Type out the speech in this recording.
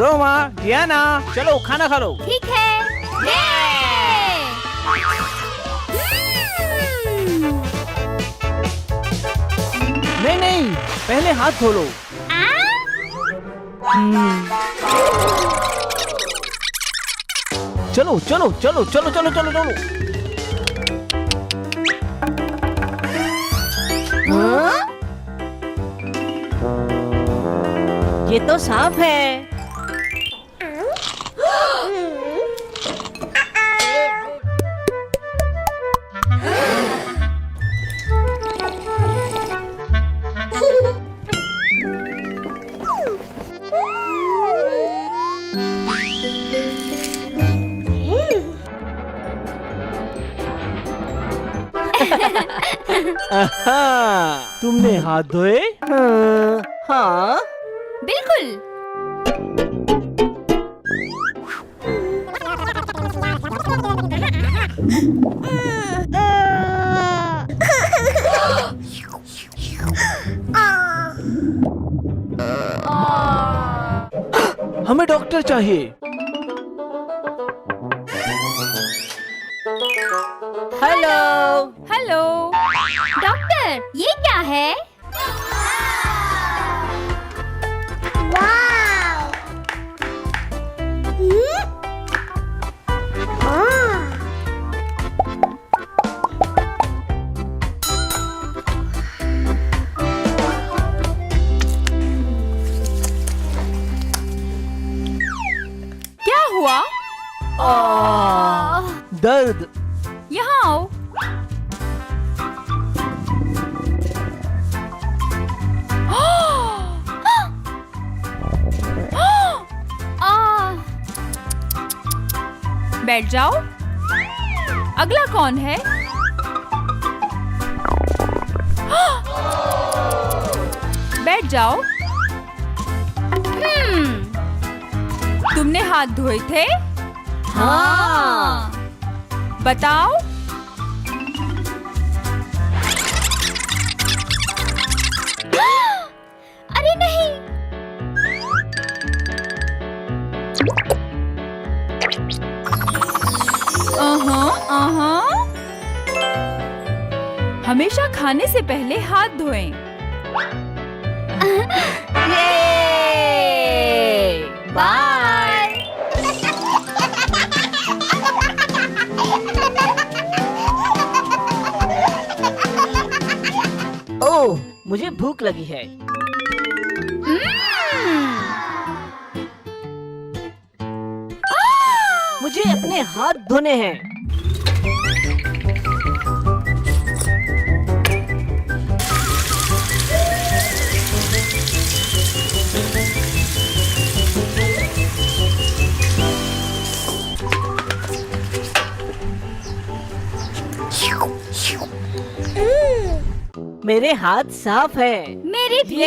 Roma, Diana, चलो खाना खा लो। ठीक है। नहीं नहीं, पहले हाथ धो लो। चलो चलो चलो चलो चलो चलो चलो। ये तो सांप है। तुमने हाथ धोए? हाँ बिल्कुल। हमें डॉक्टर चाहिए। हेलो। हेलो डॉक्टर, ये क्या है? क्या हुआ? दर्द। यहाँ आओ। बैठ जाओ। अगला कौन है? बैठ जाओ। तुमने हाथ धोए थे? हाँ। बताओ। अरे नहीं। हमेशा खाने से पहले हाथ धोएं। बाय। ओह, मुझे भूख लगी है। मुझे अपने हाथ धोने हैं। मेरे हाथ साफ है। मेरे भी।